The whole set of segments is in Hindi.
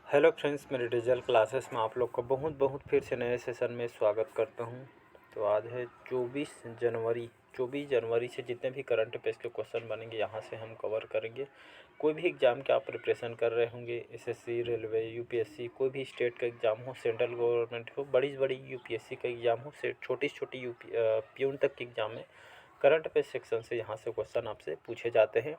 हेलो फ्रेंड्स, मेरे डिजिटल क्लासेस में आप लोग का बहुत बहुत फिर से नए सेशन में स्वागत करता हूं। तो आज है 24 जनवरी से जितने भी करंट अफेयर्स के क्वेश्चन बनेंगे यहाँ से हम कवर करेंगे। कोई भी एग्ज़ाम के आप प्रिपरेशन कर रहे होंगे, एसएससी, रेलवे, यूपीएससी, कोई भी स्टेट का एग्ज़ाम हो, सेंट्रल गवर्नमेंट हो, बड़ी बड़ी यूपीएससी का एग्ज़ाम हो, से छोटी छोटी प्यून तक के एग्ज़ाम में करंट अफेयर सेक्शन से यहाँ से क्वेश्चन आपसे पूछे जाते हैं।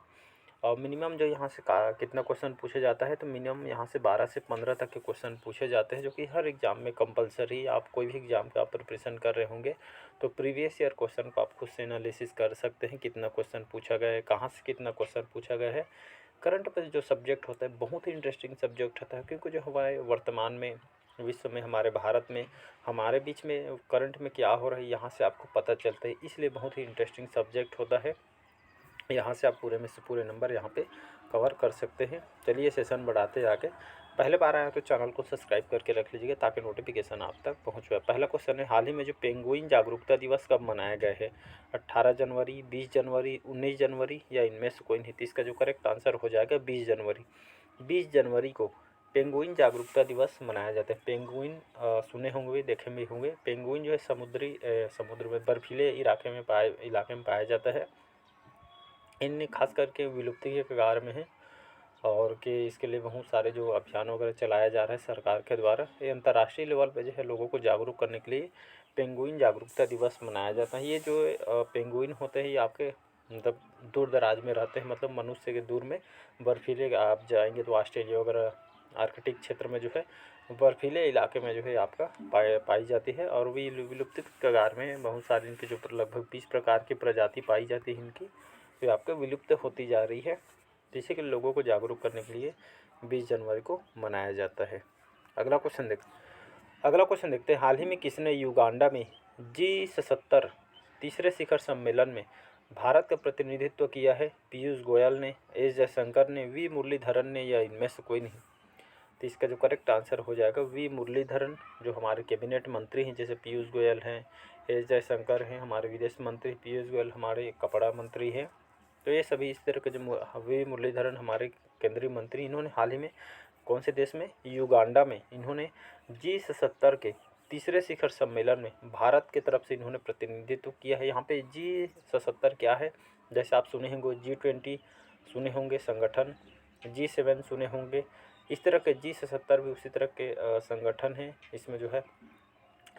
और मिनिमम जो यहाँ से कितना क्वेश्चन पूछा जाता है, तो मिनिमम यहाँ से 12 से 15 तक के क्वेश्चन पूछे जाते हैं, जो कि हर एग्ज़ाम में कंपलसरी। आप कोई भी एग्ज़ाम का आप प्रिपरेशन कर रहे होंगे तो प्रीवियस ईयर क्वेश्चन को आप खुद से एनालिसिस कर सकते हैं, कितना क्वेश्चन पूछा गया है, कहाँ से कितना क्वेश्चन पूछा गया है। करंट अफेयर जो सब्जेक्ट होता है बहुत ही इंटरेस्टिंग सब्जेक्ट होता है, क्योंकि जो हमारे वर्तमान में विश्व में, हमारे भारत में, हमारे बीच में करंट में क्या हो रहा है यहाँ से आपको पता चलता है, इसलिए बहुत ही इंटरेस्टिंग सब्जेक्ट होता है। यहाँ से आप पूरे में से पूरे नंबर यहाँ पे कवर कर सकते हैं। चलिए सेशन बढ़ाते आगे। पहले बार आया तो चैनल को सब्सक्राइब करके रख लीजिएगा ताकि नोटिफिकेशन आप तक पहुँच जाए। पहला क्वेश्चन है, हाल ही में जो पेंगुइन जागरूकता दिवस कब मनाया गया है? 18 जनवरी, 20 जनवरी, 19 जनवरी या इनमें से कोई नहीं? तो इसका जो करेक्ट आंसर हो जाएगा 20 जनवरी। 20 जनवरी को पेंगुइन जागरूकता दिवस मनाया जाता है। पेंगुइन सुने होंगे, देखे भी होंगे। पेंगुइन जो है समुद्र में बर्फीले इलाके में पाया जाता है। इनने खास करके विलुप्ति के कगार में है, और कि इसके लिए बहुत सारे जो अभियान वगैरह चलाया जा रहा है सरकार के द्वारा। ये अंतर्राष्ट्रीय लेवल पे जो है लोगों को जागरूक करने के लिए पेंगुइन जागरूकता दिवस मनाया जाता है। ये जो पेंगुइन होते हैं ये आपके मतलब दूर दराज में रहते हैं, मतलब मनुष्य के दूर में बर्फीले, आप जाएंगे तो ऑस्ट्रेलिया वगैरह आर्कटिक क्षेत्र में जो है बर्फीले इलाके में जो है आपका पाई जाती है, और भी विलुप्ति के कगार में बहुत सारी इनकी जो लगभग 20 प्रकार की प्रजाति पाई जाती है इनकी, जो आपका विलुप्त होती जा रही है। जिससे कि लोगों को जागरूक करने के लिए 20 जनवरी को मनाया जाता है। अगला क्वेश्चन देखते हैं, हाल ही में किसने युगांडा में G77 तीसरे शिखर सम्मेलन में भारत का प्रतिनिधित्व किया है? पीयूष गोयल ने, एस जयशंकर ने, वी मुरलीधरन ने या इनमें से कोई नहीं? तो इसका जो करेक्ट आंसर हो जाएगा वी मुरलीधरन, जो हमारे कैबिनेट मंत्री हैं, जैसे पीयूष गोयल हैं, एस जयशंकर हैं हमारे विदेश मंत्री, पीयूष गोयल हमारे कपड़ा मंत्री हैं। तो ये सभी इस तरह के जो वी मुरलीधरन हमारे केंद्रीय मंत्री, इन्होंने हाल ही में कौन से देश में? युगांडा में इन्होंने G77 के तीसरे शिखर सम्मेलन में भारत की तरफ से इन्होंने प्रतिनिधित्व किया है। यहाँ पे G77 क्या है? जैसे आप सुने होंगे G20 सुने होंगे संगठन, G7 सुने होंगे, इस तरह के G77 भी उसी तरह के संगठन हैं। इसमें जो है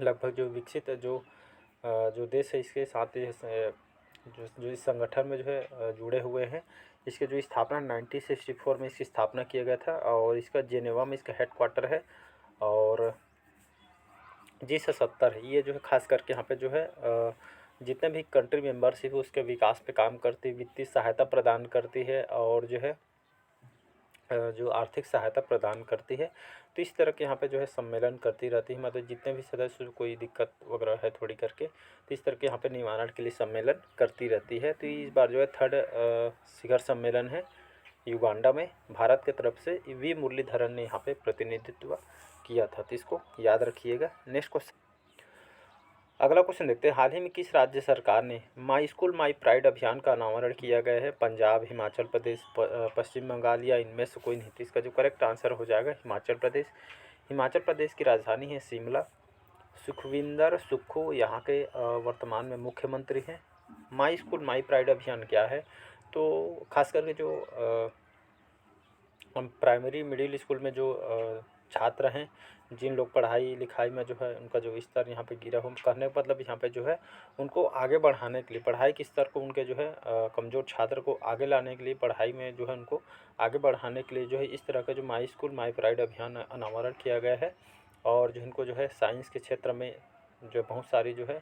लगभग जो विकसित जो देश है इसके साथ जो इस संगठन में जो है जुड़े हुए हैं। इसके जो स्थापना 1964 में इसकी स्थापना किया गया था, और इसका जेनेवा में इसका हेडक्वार्टर है। और G77 ये जो है खास करके यहाँ पे जो है जितने भी कंट्री मेंबरशिप है उसके विकास पे काम करती है, वित्तीय सहायता प्रदान करती है, और जो है जो आर्थिक सहायता प्रदान करती है। तो इस तरह के यहाँ पे जो है सम्मेलन करती रहती है, मतलब जितने भी सदस्य कोई दिक्कत वगैरह है थोड़ी करके, तो इस तरह के यहाँ पे निवारण के लिए सम्मेलन करती रहती है। तो इस बार जो है 3rd शिखर सम्मेलन है युगांडा में, भारत की तरफ से वी मुरलीधरन ने यहाँ पे प्रतिनिधित्व किया था, तो इसको याद रखिएगा। नेक्स्ट क्वेश्चन, अगला क्वेश्चन देखते हैं, हाल ही में किस राज्य सरकार ने माई स्कूल माई प्राइड अभियान का अनावरण किया गया है? पंजाब, हिमाचल प्रदेश, पश्चिम बंगाल या इनमें से कोई नहीं? तो इसका जो करेक्ट आंसर हो जाएगा हिमाचल प्रदेश। हिमाचल प्रदेश की राजधानी है शिमला। सुखविंदर सुक्खू यहाँ के वर्तमान में मुख्यमंत्री हैं। माई स्कूल माई प्राइड अभियान क्या है? तो खास करके जो प्राइमरी मिडिल स्कूल में जो छात्र हैं, जिन लोग पढ़ाई लिखाई में जो है उनका जो स्तर यहाँ पे गिरा हो, कहने का मतलब यहाँ पे जो है उनको आगे बढ़ाने के लिए, पढ़ाई के स्तर को उनके जो है कमज़ोर छात्र को आगे लाने के लिए, पढ़ाई में जो है उनको आगे बढ़ाने के लिए जो है इस तरह का जो माई स्कूल माई प्राइड अभियान अनावरण किया गया है। और जो इनको जो है साइंस के क्षेत्र में जो बहुत सारी जो है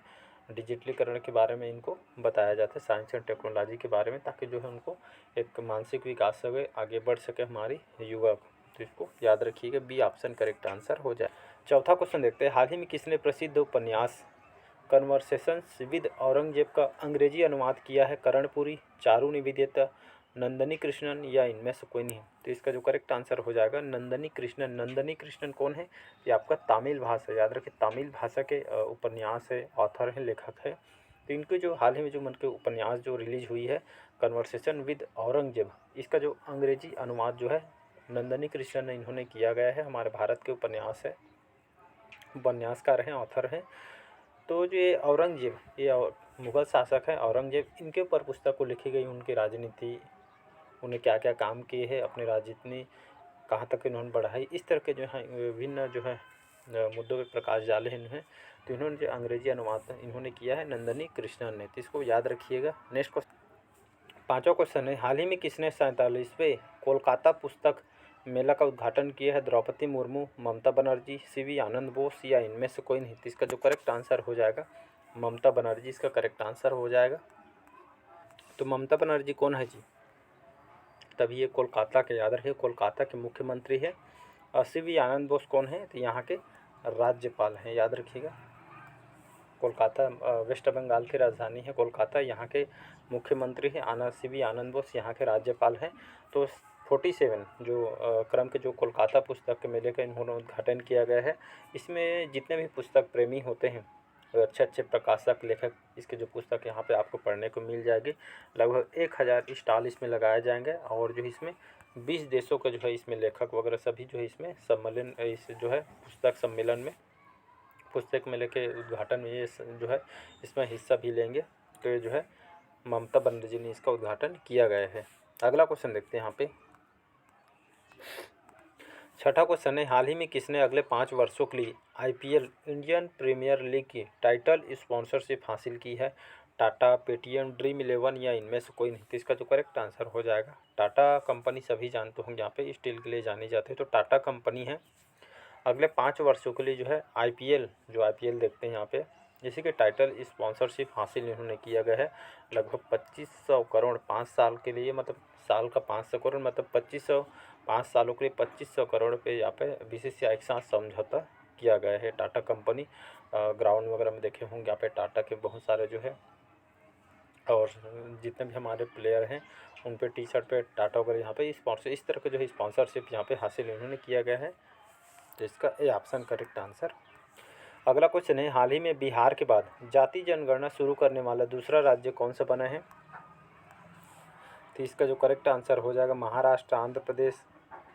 डिजिटलीकरण के बारे में इनको बताया जाता है, साइंस एंड टेक्नोलॉजी के बारे में, ताकि जो है उनको एक मानसिक विकास से आगे बढ़ सके हमारी युवा। तो इसको याद रखिएगा, बी ऑप्शन करेक्ट आंसर हो जाए। चौथा क्वेश्चन देखते हैं, हाल ही में किसने प्रसिद्ध उपन्यास कन्वर्सेशंस विद औरंगजेब का अंग्रेजी अनुवाद किया है? कर्णपुरी, चारू निवेदिता, नंदनी कृष्णन या इनमें से कोई नहीं? तो इसका जो करेक्ट आंसर हो जाएगा नंदनी कृष्णन। नंदनी कृष्णन कौन है? ये आपका तमिल भाषा, याद रखिए तमिल भाषा के उपन्यास है, ऑथर है, लेखक है। तो इनके जो हाल ही में जो मन के उपन्यास जो रिलीज हुई है कन्वर्सेशन विद औरंगजेब, इसका जो अंग्रेजी अनुवाद जो है नंदिनी कृष्णन इन्होंने किया गया है। हमारे भारत के उपन्यासकार हैं, ऑथर हैं। तो जो ये औरंगजेब, ये मुग़ल शासक हैं औरंगजेब, इनके ऊपर पुस्तक को लिखी गई। उनकी राजनीति, उन्हें क्या क्या काम किए हैं, अपनी राजनीति कहाँ तक इन्होंने बढ़ाई, इस तरह के जो है विभिन्न जो है मुद्दों पे प्रकाश डाले हैं इन्हें। तो इन्होंने जो अंग्रेजी अनुवाद इन्होंने किया है नंदिनी कृष्णन ने, तो इसको याद रखिएगा। नेक्स्ट क्वेश्चन, पाँचवा क्वेश्चन है, हाल ही में किसने 47वें कोलकाता पुस्तक मेला का उद्घाटन किया है? द्रौपदी मुर्मू, ममता बनर्जी, सीवी आनंद बोस या इनमें से कोई नहीं? तो इसका जो करेक्ट आंसर हो जाएगा ममता बनर्जी, इसका करेक्ट आंसर हो जाएगा। तो ममता बनर्जी कौन है जी? तभी ये कोलकाता के, याद रखिए, कोलकाता के मुख्यमंत्री है। और सीवी आनंद बोस कौन है? तो यहाँ के राज्यपाल हैं, याद रखिएगा। कोलकाता वेस्ट बंगाल की राजधानी है कोलकाता, यहाँ के मुख्यमंत्री हैं सीवी आनंद बोस, यहाँ के राज्यपाल हैं। तो 47 जो क्रम के जो कोलकाता पुस्तक के मेले का इन्होंने उद्घाटन किया गया है। इसमें जितने भी पुस्तक प्रेमी होते हैं, अच्छे अच्छे प्रकाशक, लेखक, इसके जो पुस्तक यहाँ पे आपको पढ़ने को मिल जाएगी। लगभग 1000 स्टॉल इसमें लगाए जाएंगे और जो इसमें 20 देशों के जो है इसमें लेखक वगैरह सभी जो है इसमें सम्मेलन, इस जो है पुस्तक सम्मेलन में, पुस्तक मेले के उद्घाटन में ये जो है इसमें हिस्सा भी लेंगे। तो ये जो है ममता बनर्जी ने इसका उद्घाटन किया गया है। अगला क्वेश्चन देखते हैं यहाँ पे। छठा क्वेश्चन है, हाल ही में किसने अगले 5 वर्षों के लिए IPL इंडियन प्रीमियर लीग की टाइटल स्पॉन्सरशिप हासिल की है? टाटा, पेटीएम, ड्रीम 11 या इनमें से कोई नहीं? तो इसका जो करेक्ट आंसर हो जाएगा टाटा कंपनी। सभी जानते होंगे यहाँ पे स्टील के लिए जानी जाती है, तो टाटा कंपनी है। अगले 5 वर्षों के लिए जो है IPL देखते हैं यहाँ पे, इसी के टाइटल स्पॉन्सरशिप हासिल इन्होंने किया गया है। लगभग 2500 करोड़ 5 साल के लिए, मतलब साल का 500 करोड़, मतलब 2500 5 सालों के लिए 2500 करोड़ पे यहाँ पे BCCI के साथ समझौता किया गया है। टाटा कंपनी ग्राउंड वगैरह में देखे होंगे यहाँ पे टाटा के बहुत सारे जो है, और जितने भी हमारे प्लेयर हैं उन पे टी शर्ट पे टाटा वगैरह यहाँ पे स्पॉन्सर, इस तरह के जो है स्पॉन्सरशिप यहाँ पे हासिल इन्होंने किया गया है। तो इसका ए ऑप्शन करेक्ट आंसर। अगला क्वेश्चन है, हाल ही में बिहार के बाद जाति जनगणना शुरू करने वाला दूसरा राज्य कौन सा बना है? तो इसका जो करेक्ट आंसर हो जाएगा महाराष्ट्र, आंध्र प्रदेश,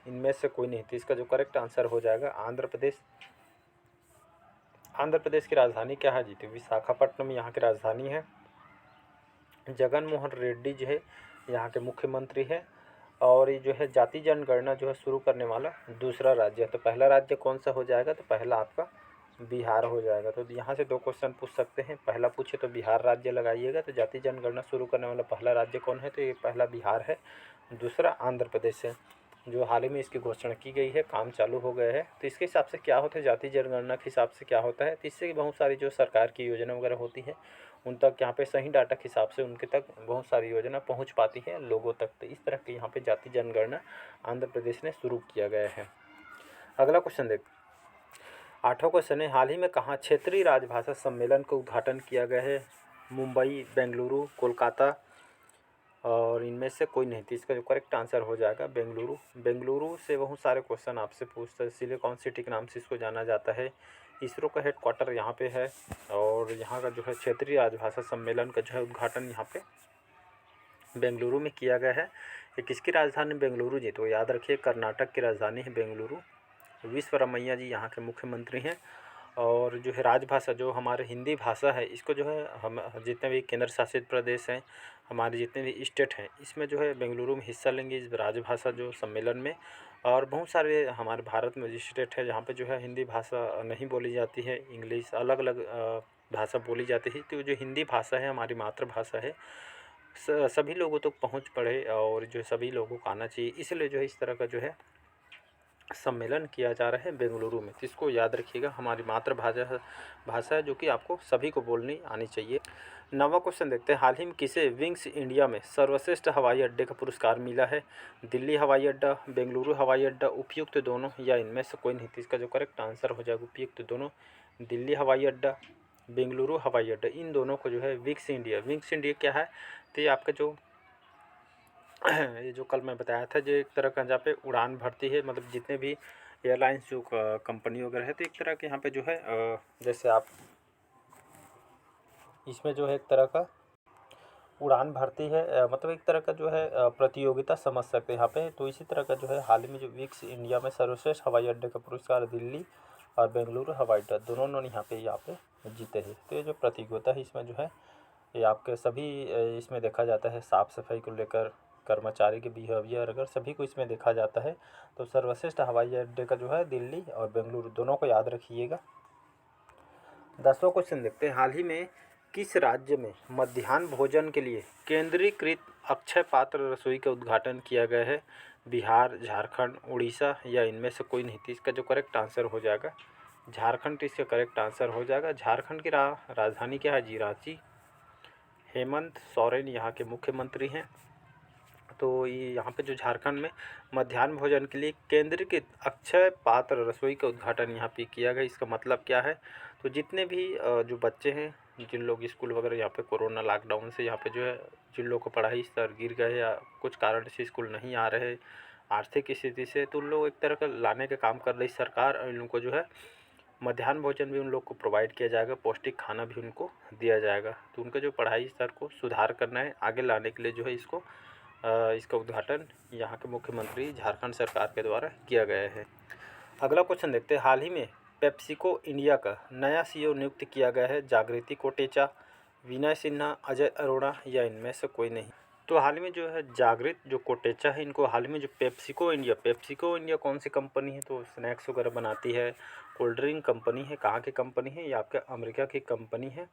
इनमें से कोई नहीं। तो इसका जो करेक्ट आंसर हो जाएगा आंध्र प्रदेश। आंध्र प्रदेश की राजधानी क्या है जी? तो विशाखापट्टनम यहाँ की राजधानी है। जगन मोहन रेड्डी जो है यहाँ के मुख्यमंत्री है। और ये जो है जाति जनगणना जो है शुरू करने वाला दूसरा राज्य है। तो पहला राज्य कौन सा हो जाएगा? तो पहला आपका बिहार हो जाएगा। तो यहाँ से 2 क्वेश्चन पूछ सकते हैं। पहला पूछे तो बिहार राज्य लगाइएगा। तो जाति जनगणना शुरू करने वाला पहला राज्य कौन है? तो ये पहला बिहार है, दूसरा आंध्र प्रदेश है, जो हाल ही में इसकी घोषणा की गई है, काम चालू हो गया है। तो इसके हिसाब से क्या होता है, जाति जनगणना के हिसाब से क्या होता है, तो इससे बहुत सारी जो सरकार की योजना वगैरह होती है उन तक यहाँ पे सही डाटा के हिसाब से उनके तक बहुत सारी योजना पहुँच पाती है लोगों तक। तो इस तरह की यहाँ पे जाति जनगणना आंध्र प्रदेश ने शुरू किया गया है। अगला क्वेश्चन देख, 8वां क्वेश्चन है, हाल ही में कहाँ क्षेत्रीय राजभाषा सम्मेलन का उद्घाटन किया गया है? मुंबई, बेंगलुरु, कोलकाता और इनमें से कोई नहीं। तो इसका जो करेक्ट आंसर हो जाएगा बेंगलुरु। बेंगलुरु से बहुत सारे क्वेश्चन आपसे पूछते हैं। सिलिकॉन सिटी के नाम से इसको जाना जाता है। इसरो का हेडक्वार्टर यहाँ पे है और यहाँ का जो है क्षेत्रीय राजभाषा सम्मेलन का जो है उद्घाटन यहाँ पे बेंगलुरु में किया गया है। ये किसकी राजधानी बेंगलुरु जी? तो याद रखिए कर्नाटक की राजधानी है बेंगलुरु। विश्वरमैया जी यहाँ के मुख्यमंत्री हैं। और जो है राजभाषा जो हमारे हिंदी भाषा है, इसको जो है हम जितने भी केंद्र शासित प्रदेश हैं, हमारे जितने भी स्टेट हैं, इसमें जो है बेंगलुरु में हिस्सा लेंगे इस राजभाषा जो सम्मेलन में। और बहुत सारे हमारे भारत में जो स्टेट है जहाँ पे जो है हिंदी भाषा नहीं बोली जाती है, इंग्लिश अलग अलग भाषा बोली जाती है। तो जो हिंदी भाषा है हमारी मातृभाषा है, सभी लोगों तक पहुँच पड़े और जो सभी लोगों को आना चाहिए, इसलिए जो है इस तरह का जो है सम्मेलन किया जा रहा है बेंगलुरु में। तो इसको याद रखिएगा, हमारी भाषा है जो कि आपको सभी को बोलनी आनी चाहिए। 9वां क्वेश्चन देखते हैं, हाल ही में किसे विंग्स इंडिया में सर्वश्रेष्ठ हवाई अड्डे का पुरस्कार मिला है? दिल्ली हवाई अड्डा, बेंगलुरु हवाई अड्डा, उपयुक्त दोनों या इनमें से कोई नहीं? तो इसका जो करेक्ट आंसर हो जाएगा उपयुक्त दोनों। दिल्ली हवाई अड्डा, बेंगलुरु हवाई अड्डा, इन दोनों को जो है विंग्स इंडिया क्या है? तो ये आपका जो ये जो कल मैं बताया था, जो एक तरह का जहाँ पे उड़ान भरती है, मतलब जितने भी एयरलाइंस जो कंपनी वगैरह है, तो एक तरह के यहाँ पे जो है जैसे आप इसमें जो है एक तरह का उड़ान भरती है, मतलब एक तरह का जो है प्रतियोगिता समझ सकते हैं यहाँ पे। तो इसी तरह का जो है हाल ही में जो विक्स इंडिया में सर्वश्रेष्ठ हवाई अड्डे का पुरस्कार दिल्ली और बेंगलुरु हवाई अड्डा दोनों ने यहाँ पे जीते हैं। तो ये जो प्रतियोगिता है इसमें जो है ये आपके सभी इसमें देखा जाता है, साफ़ सफाई को लेकर, कर्मचारी के बिहेवियर, अगर सभी को इसमें देखा जाता है तो सर्वश्रेष्ठ हवाई अड्डे का जो है दिल्ली और बेंगलुरु दोनों को याद रखिएगा। 10वां क्वेश्चन देखते हैं, हाल ही में किस राज्य में मध्याह्न भोजन के लिए केंद्रीकृत अक्षय पात्र रसोई का उद्घाटन किया गया है? बिहार, झारखंड, उड़ीसा या इनमें से कोई नहीं? तो इसका जो करेक्ट आंसर हो जाएगा झारखंड, इसका करेक्ट आंसर हो जाएगा। झारखंड की राजधानी क्या है जी? रांची। हेमंत सोरेन यहाँ के मुख्यमंत्री हैं। तो ये यहाँ पे जो झारखंड में मध्याह्न भोजन के लिए केंद्रीकृत अक्षय पात्र रसोई का उद्घाटन यहाँ पे किया गया। इसका मतलब क्या है? तो जितने भी जो बच्चे हैं, जिन लोग स्कूल वगैरह यहाँ पे कोरोना लॉकडाउन से यहाँ पे जो है जिन लोगों को पढ़ाई स्तर गिर गए या कुछ कारण से स्कूल नहीं आ रहे आर्थिक स्थिति से, तो उन लोग एक तरह का लाने का काम कर रही सरकार, और इन लोगों को जो है मध्याह्न भोजन भी उन लोग को प्रोवाइड किया जाएगा, पौष्टिक खाना भी उनको दिया जाएगा। तो उनका जो पढ़ाई स्तर को सुधार करना है, आगे लाने के लिए जो है इसका उद्घाटन यहाँ के मुख्यमंत्री झारखंड सरकार के द्वारा किया गया है। अगला क्वेश्चन देखते हैं, हाल ही में पेप्सिको इंडिया का नया सीईओ नियुक्त किया गया है। जागृति कोटेचा, विनय सिन्हा, अजय अरोड़ा या इनमें से कोई नहीं? तो हाल ही में जो है जागृत जो कोटेचा है, इनको हाल ही में जो पेप्सिको इंडिया कौन सी कंपनी है? तो स्नैक्स वगैरह बनाती है, कोल्ड ड्रिंक कंपनी है। कहाँ की कंपनी है? ये आपके अमेरिका की कंपनी है।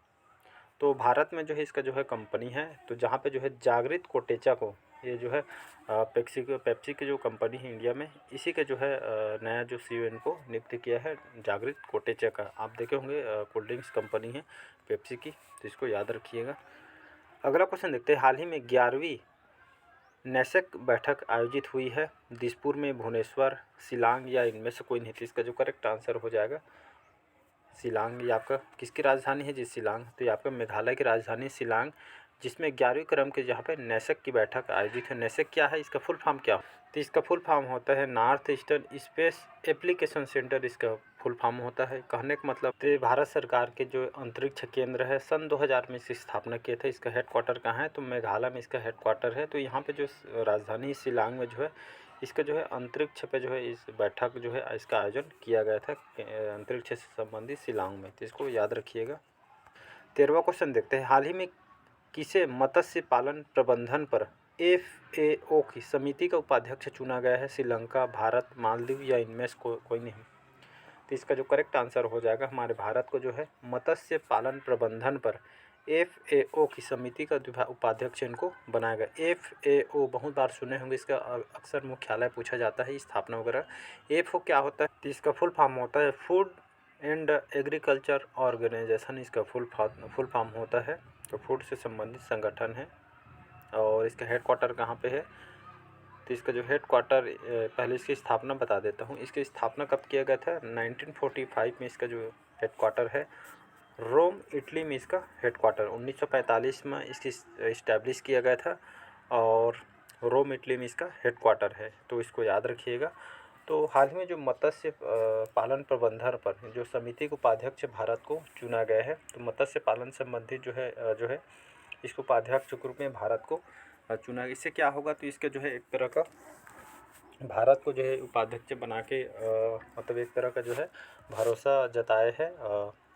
तो भारत में जो है इसका जो है कंपनी है, तो जहाँ पे जो है जागृत कोटेचा को ये जो है पेप्सी की जो कंपनी है इंडिया में, इसी के जो है नया जो सीईओ इनको नियुक्त किया है जागृत कोटेचा का। आप देखे होंगे कोल्ड ड्रिंक्स कंपनी है पेप्सी की, तो इसको याद रखिएगा। अगला क्वेश्चन देखते हैं, हाल ही में 11वीं नेसेक बैठक आयोजित हुई है। दिसपुर में, भुवनेश्वर, शिलांग या इनमें से कोई नहीं? तो इसका जो करेक्ट आंसर हो जाएगा शिलांग। ये आपका किसकी राजधानी है जी? शिलांग। तो ये आपका मेघालय की राजधानी शिलांग, जिसमें 11वीं क्रम के जहाँ पे नेसेक की बैठक आयोजित है। नेसेक क्या है? इसका फुल फॉर्म क्या? तो इसका फुल फॉर्म होता है north eastern space application centre, इसका फुल फॉर्म होता है। कहने का मतलब तो भारत सरकार के जो अंतरिक्ष केंद्र है, सन 2000 में इसकी स्थापना किए थे। इसका हेडक्वार्टर कहाँ है? तो मेघालय में इसका हेडक्वार्टर है। तो यहाँ पे जो राजधानी शिलांग में जो है इसका जो है अंतरिक्ष पे जो है इस बैठक जो है इसका आयोजन किया गया था अंतरिक्ष से संबंधित शिलांग में। तो इसको याद रखिएगा। 13वां क्वेश्चन देखते हैं, हाल ही में किसे मत्स्य पालन प्रबंधन पर FAO की समिति का उपाध्यक्ष चुना गया है? श्रीलंका, भारत, मालदीव या इनमें से कोई नहीं? तो इसका जो करेक्ट आंसर हो जाएगा हमारे भारत को जो है मत्स्य पालन प्रबंधन पर FAO की समिति का उपाध्यक्ष इनको बनाया गया। FAO बहुत बार सुने होंगे, इसका अक्सर मुख्यालय पूछा जाता है, स्थापना वगैरह। FAO क्या होता है? तो इसका फुल फॉर्म होता है फूड एंड एग्रीकल्चर ऑर्गेनाइजेशन, इसका फुल फॉर्म होता है। तो फूड से संबंधित संगठन है। और इसका हेडक्वार्टर कहाँ पे है? तो इसका जो हेडक्वार्टर पहले इसकी स्थापना बता देता हूँ। इसकी स्थापना कब किया गया था? 1945 में इसका जो हेडक्वार्टर है रोम, इटली में इसका हेडक्वार्टर 1945 में इसकी इस्टेब्लिश किया गया था और रोम, इटली में इसका हेडक्वार्टर है। तो इसको याद रखिएगा। तो हाल ही में जो मत्स्य पालन प्रबंधन पर जो समिति को उपाध्यक्ष भारत को चुना गया है, तो मत्स्य पालन संबंधित जो है इसको उपाध्यक्ष के रूप में भारत को चुना। इससे क्या होगा? तो इसके जो है एक तरह का भारत को जो है उपाध्यक्ष बना के मतलब एक तरह का जो है भरोसा जताया है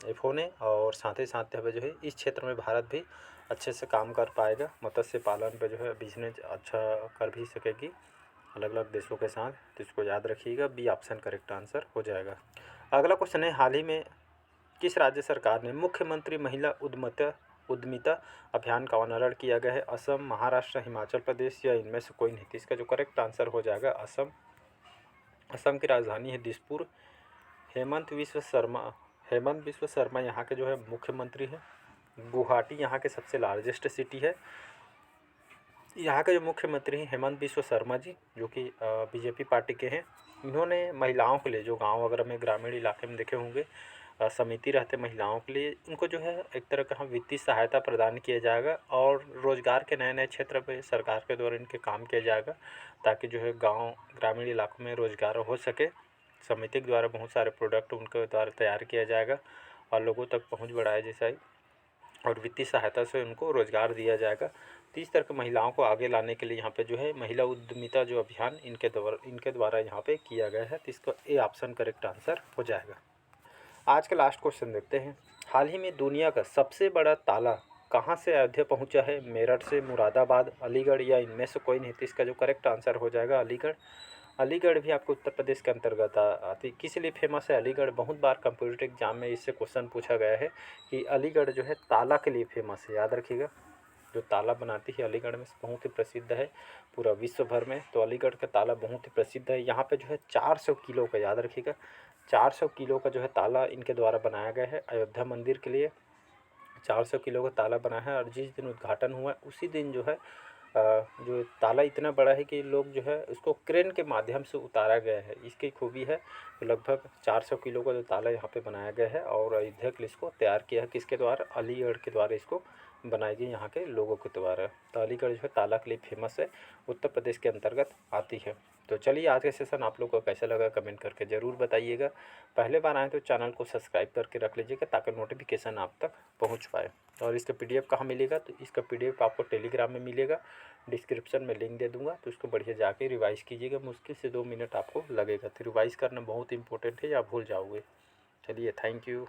FAO ने, और साथ ही साथ जो है इस क्षेत्र में भारत भी अच्छे से काम कर पाएगा। मत्स्य पालन पे जो है बिजनेस अच्छा कर भी सकेगी अलग अलग देशों के साथ। तो इसको याद रखिएगा, बी ऑप्शन करेक्ट आंसर हो जाएगा। अगला क्वेश्चन है, हाल ही में किस राज्य सरकार ने मुख्यमंत्री महिला उद्यमिता अभियान का अनावरण किया गया है? असम, महाराष्ट्र, हिमाचल प्रदेश या इनमें से कोई नहीं? इसका जो करेक्ट आंसर हो जाएगा असम। असम की राजधानी है दिसपुर। हेमंत बिश्व शर्मा यहाँ के जो है मुख्यमंत्री हैं। गुवाहाटी यहाँ के सबसे लार्जेस्ट सिटी है। यहाँ के जो मुख्यमंत्री हैं हेमंत बिश्व शर्मा जी, जो कि BJP पार्टी के हैं। इन्होंने महिलाओं के लिए जो गांव वगैरह में ग्रामीण इलाके में देखे होंगे समिति रहते महिलाओं के लिए, इनको जो है एक तरह का वित्तीय सहायता प्रदान किया जाएगा और रोज़गार के नए नए क्षेत्र पे सरकार के द्वारा इनके काम किया जाएगा, ताकि जो है गांव ग्रामीण इलाकों में रोज़गार हो सके। समिति के द्वारा बहुत सारे प्रोडक्ट उनके द्वारा तैयार किया जाएगा और लोगों तक पहुँच बढ़ाया जैसा ही, और वित्तीय सहायता से उनको रोज़गार दिया जाएगा। इस तरह के महिलाओं को आगे लाने के लिए यहाँ पे जो है महिला उद्यमिता जो अभियान इनके द्वारा यहाँ पे किया गया है, तो इसका ए ऑप्शन करेक्ट आंसर हो जाएगा। आज का लास्ट क्वेश्चन देखते हैं। हाल ही में दुनिया का सबसे बड़ा ताला कहाँ से अयोध्या पहुँचा है? मेरठ से, मुरादाबाद, अलीगढ़ या इनमें से कोई नहीं? तो इसका जो करेक्ट आंसर हो जाएगा अलीगढ़। अलीगढ़ भी आपको उत्तर प्रदेश के अंतर्गत आती। किस लिए फेमस है अलीगढ़? बहुत बार कंप्यूटर एग्जाम में इससे क्वेश्चन पूछा गया है कि अलीगढ़ जो है ताला के लिए फेमस है, याद रखिएगा। जो ताला बनाती है अलीगढ़ में बहुत ही प्रसिद्ध है पूरा विश्व भर में। तो अलीगढ़ का ताला बहुत ही प्रसिद्ध है। यहाँ पे जो है 400 किलो का, याद रखिएगा, 400 किलो का जो है ताला इनके द्वारा बनाया गया है अयोध्या मंदिर के लिए। 400 किलो का ताला बना है और जिस दिन उद्घाटन हुआ है उसी दिन जो है जो ताला इतना बड़ा है कि लोग जो है उसको क्रेन के माध्यम से उतारा गया है। इसकी खूबी है। तो लगभग 400 किलो का जो ताला यहाँ पे बनाया गया है और अयोध्या के लिए इसको तैयार किया है किसके द्वारा? अलीगढ़ के द्वारा इसको बनाई गई यहाँ के लोगों के द्वारा। तो अलीगढ़ जो है ताला के लिए फेमस है, उत्तर प्रदेश के अंतर्गत आती है। तो चलिए आज का सेशन आप लोग को कैसा लगा कमेंट करके ज़रूर बताइएगा। पहले बार आए तो चैनल को सब्सक्राइब करके रख लीजिएगा ताकि नोटिफिकेशन आप तक पहुंच पाए। और इसका पीडीएफ कहाँ मिलेगा? तो इसका पीडीएफ आपको टेलीग्राम में मिलेगा, डिस्क्रिप्शन में लिंक दे दूंगा। तो इसको बढ़िया जाके रिवाइज़ कीजिएगा, मुश्किल से 2 मिनट आपको लगेगा। तो रिवाइज़ करना बहुत इंपॉर्टेंट है या भूल जाओगे। चलिए, थैंक यू।